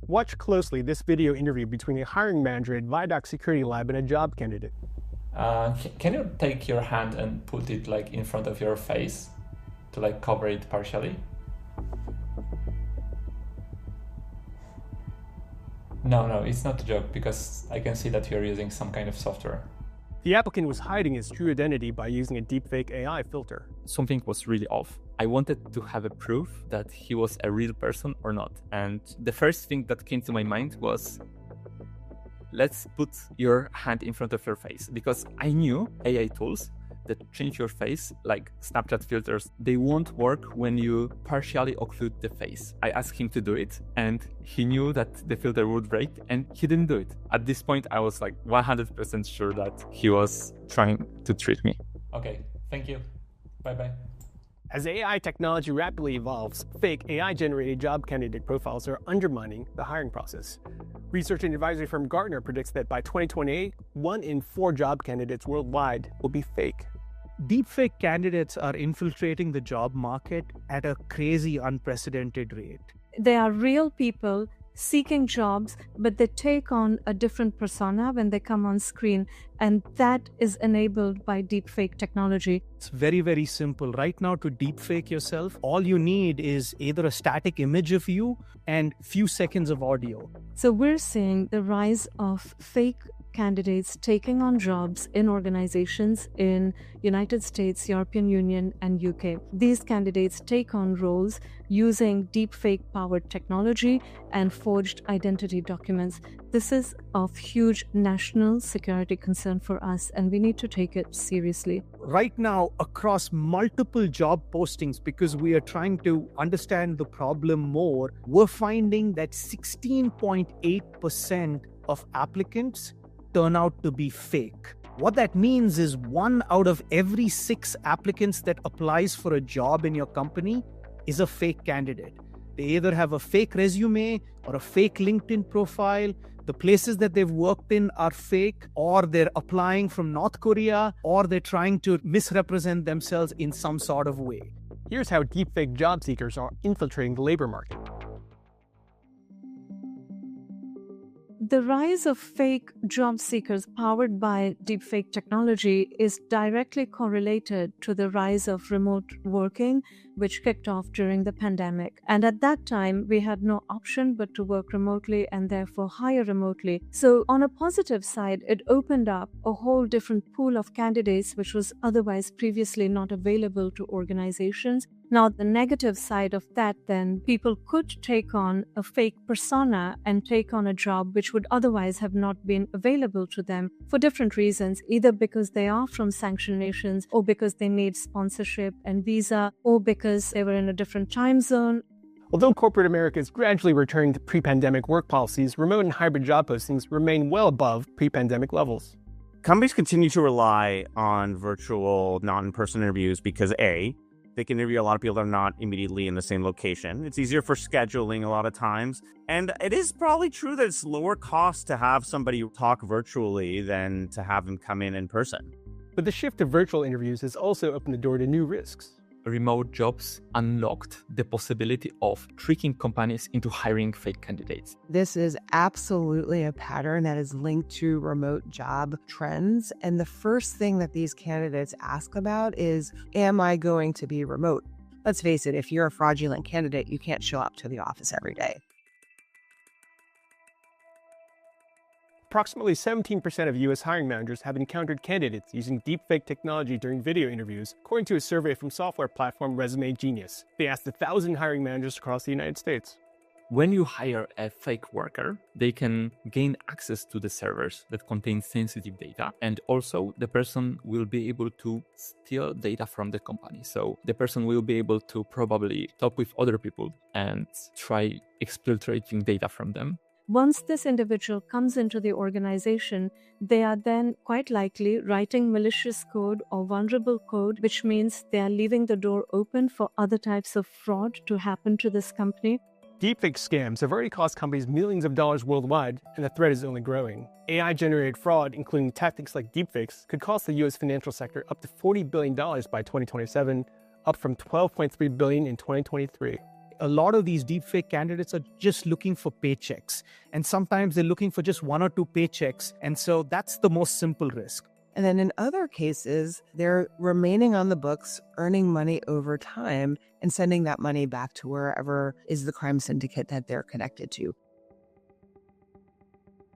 Watch closely this video interview between a hiring manager at Vidoc Security Lab and a job candidate. Can you take your hand and put it like in front of your face to like cover it partially? No, it's not a joke because I can see that you're using some kind of software. The applicant was hiding his true identity by using a deepfake AI filter. Something was really off. I wanted to have a proof that he was a real person or not. And the first thing that came to my mind was, let's put your hand in front of your face, because I knew AI tools that change your face, like Snapchat filters, they won't work when you partially occlude the face. I asked him to do it and he knew that the filter would break and he didn't do it. At this point, I was like 100% sure that he was trying to trick me. Okay, thank you. Bye-bye. As AI technology rapidly evolves, fake AI-generated job candidate profiles are undermining the hiring process. Research and advisory firm Gartner predicts that by 2028, 1 in 4 job candidates worldwide will be fake. Deepfake candidates are infiltrating the job market at a crazy, unprecedented rate. They are real people seeking jobs, but they take on a different persona when they come on screen, and that is enabled by deepfake technology. It's very, very simple. Right now, to deepfake yourself, all you need is either a static image of you and few seconds of audio. So we're seeing the rise of fake candidates taking on jobs in organizations in United States, European Union, and UK. These candidates take on roles using deepfake-powered technology and forged identity documents. This is of huge national security concern for us, and we need to take it seriously. Right now, across multiple job postings, because we are trying to understand the problem more, we're finding that 16.8% of applicants turn out to be fake. What that means is 1 out of every 6 applicants that applies for a job in your company is a fake candidate. They either have a fake resume or a fake LinkedIn profile. The places that they've worked in are fake, or they're applying from North Korea, or they're trying to misrepresent themselves in some sort of way. Here's how deepfake job seekers are infiltrating the labor market. The rise of fake job seekers powered by deepfake technology is directly correlated to the rise of remote working, which kicked off during the pandemic. And at that time, we had no option but to work remotely and therefore hire remotely. So on a positive side, it opened up a whole different pool of candidates which was otherwise previously not available to organizations. Now, the negative side of that, then, people could take on a fake persona and take on a job which would otherwise have not been available to them for different reasons, either because they are from sanctioned nations, or because they need sponsorship and visa, or because they were in a different time zone. Although corporate America is gradually returning to pre-pandemic work policies, remote and hybrid job postings remain well above pre-pandemic levels. Companies continue to rely on virtual, non-in-person interviews because A, they can interview a lot of people that are not immediately in the same location. It's easier for scheduling a lot of times. And it is probably true that it's lower cost to have somebody talk virtually than to have them come in person. But the shift to virtual interviews has also opened the door to new risks. Remote jobs unlocked the possibility of tricking companies into hiring fake candidates. This is absolutely a pattern that is linked to remote job trends. And the first thing that these candidates ask about is, am I going to be remote? Let's face it, if you're a fraudulent candidate, you can't show up to the office every day. Approximately 17% of U.S. hiring managers have encountered candidates using deepfake technology during video interviews, according to a survey from software platform Resume Genius. They asked 1,000 hiring managers across the United States. When you hire a fake worker, they can gain access to the servers that contain sensitive data, and also the person will be able to steal data from the company. So the person will be able to probably talk with other people and try exfiltrating data from them. Once this individual comes into the organization, they are then quite likely writing malicious code or vulnerable code, which means they are leaving the door open for other types of fraud to happen to this company. Deepfake scams have already cost companies millions of dollars worldwide, and the threat is only growing. AI-generated fraud, including tactics like deepfakes, could cost the U.S. financial sector up to $40 billion by 2027, up from $12.3 billion in 2023. A lot of these deepfake candidates are just looking for paychecks. And sometimes they're looking for just 1 or 2 paychecks. And so that's the most simple risk. And then in other cases, they're remaining on the books, earning money over time, and sending that money back to wherever is the crime syndicate that they're connected to.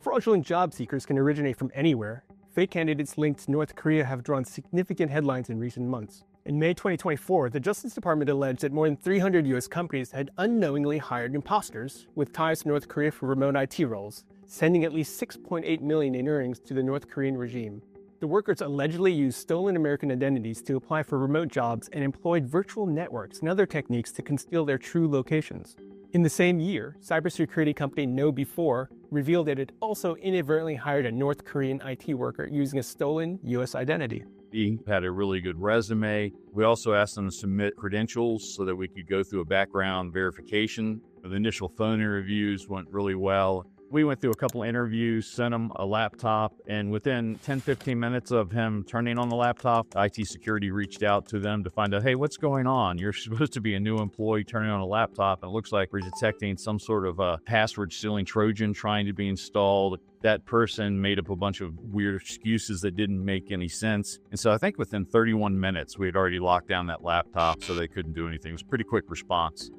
Fraudulent job seekers can originate from anywhere. Fake candidates linked to North Korea have drawn significant headlines in recent months. In May 2024, the Justice Department alleged that more than 300 U.S. companies had unknowingly hired imposters with ties to North Korea for remote IT roles, sending at least $6.8 million in earnings to the North Korean regime. The workers allegedly used stolen American identities to apply for remote jobs and employed virtual networks and other techniques to conceal their true locations. In the same year, cybersecurity company KnowBe4 revealed that it also inadvertently hired a North Korean IT worker using a stolen U.S. identity. He had a really good resume. We also asked them to submit credentials so that we could go through a background verification. The initial phone interviews went really well. We went through a couple of interviews, sent him a laptop, and within 10-15 minutes of him turning on the laptop, IT security reached out to them to find out, hey, what's going on? You're supposed to be a new employee turning on a laptop, and it looks like we're detecting some sort of a password-stealing Trojan trying to be installed. That person made up a bunch of weird excuses that didn't make any sense. And so I think within 31 minutes, we had already locked down that laptop so they couldn't do anything. It was a pretty quick response.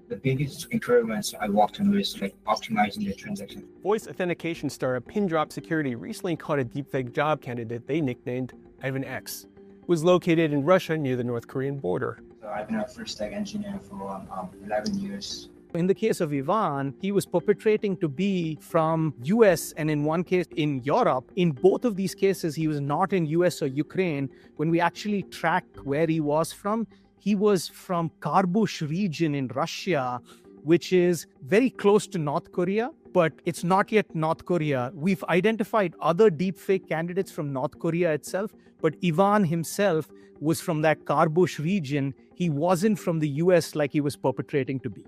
The biggest improvements I worked on was like optimizing the transaction. Voice authentication startup Pindrop Security recently caught a deepfake job candidate they nicknamed Ivan X, who was located in Russia near the North Korean border. So I've been a full-stack engineer for 11 years. In the case of Ivan, he was perpetrating to be from US and in one case in Europe. In both of these cases, he was not in US or Ukraine. When we actually tracked where he was from, he was from Karbush region in Russia, which is very close to North Korea, but it's not yet North Korea. We've identified other deepfake candidates from North Korea itself, but Ivan himself was from that Karbush region. He wasn't from the US like he was perpetrating to be.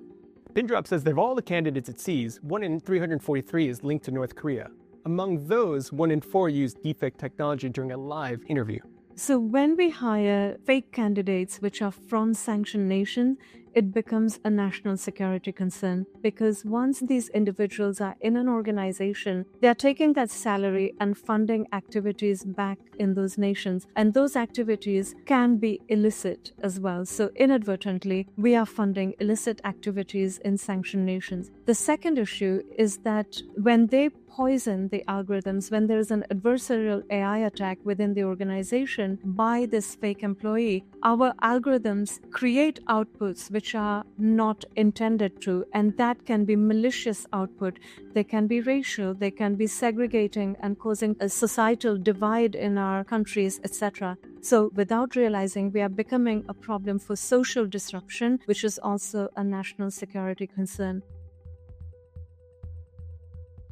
Pindrop says that of all the candidates it sees, 1 in 343 is linked to North Korea. Among those, 1 in 4 used deepfake technology during a live interview. So when we hire fake candidates which are from sanctioned nations, it becomes a national security concern, because once these individuals are in an organization, they are taking that salary and funding activities back in those nations. And those activities can be illicit as well. So inadvertently, we are funding illicit activities in sanctioned nations. The second issue is that when they poison the algorithms, when there is an adversarial AI attack within the organization by this fake employee, our algorithms create outputs which are not intended to, and that can be malicious output. They can be racial, they can be segregating and causing a societal divide in our countries, etc. So without realizing, we are becoming a problem for social disruption, which is also a national security concern.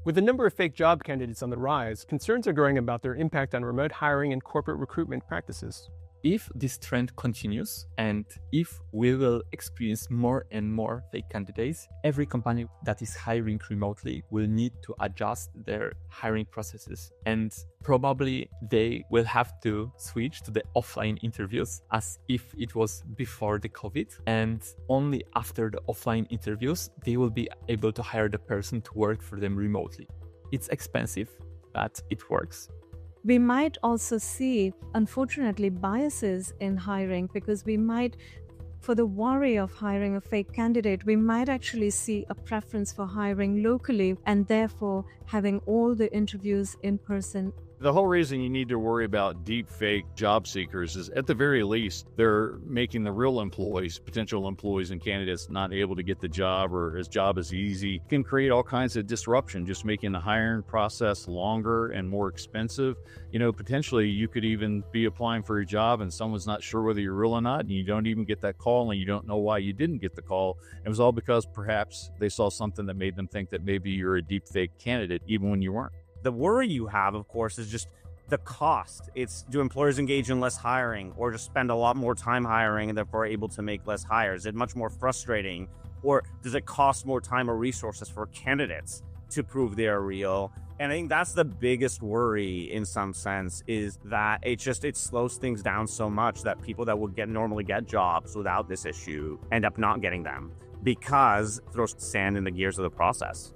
With the number of fake job candidates on the rise, concerns are growing about their impact on remote hiring and corporate recruitment practices. If this trend continues, and if we will experience more and more fake candidates, every company that is hiring remotely will need to adjust their hiring processes. And probably they will have to switch to the offline interviews as if it was before the COVID. And only after the offline interviews, they will be able to hire the person to work for them remotely. It's expensive, but it works. We might also see, unfortunately, biases in hiring, because we might, for the worry of hiring a fake candidate, we might actually see a preference for hiring locally and therefore having all the interviews in person. The whole reason you need to worry about deep fake job seekers is, at the very least, they're making the real employees, potential employees and candidates, not able to get the job, or his job is easy. It can create all kinds of disruption, just making the hiring process longer and more expensive. Potentially you could even be applying for a job and someone's not sure whether you're real or not, and you don't even get that call, and you don't know why you didn't get the call. It was all because perhaps they saw something that made them think that maybe you're a deep fake candidate, even when you weren't. The worry you have, of course, is just the cost. It's, do employers engage in less hiring, or just spend a lot more time hiring and therefore able to make less hires? Is it much more frustrating, or does it cost more time or resources for candidates to prove they are real? And I think that's the biggest worry in some sense, is that it slows things down so much that people that would normally get jobs without this issue end up not getting them. because it throws sand in the gears of the process.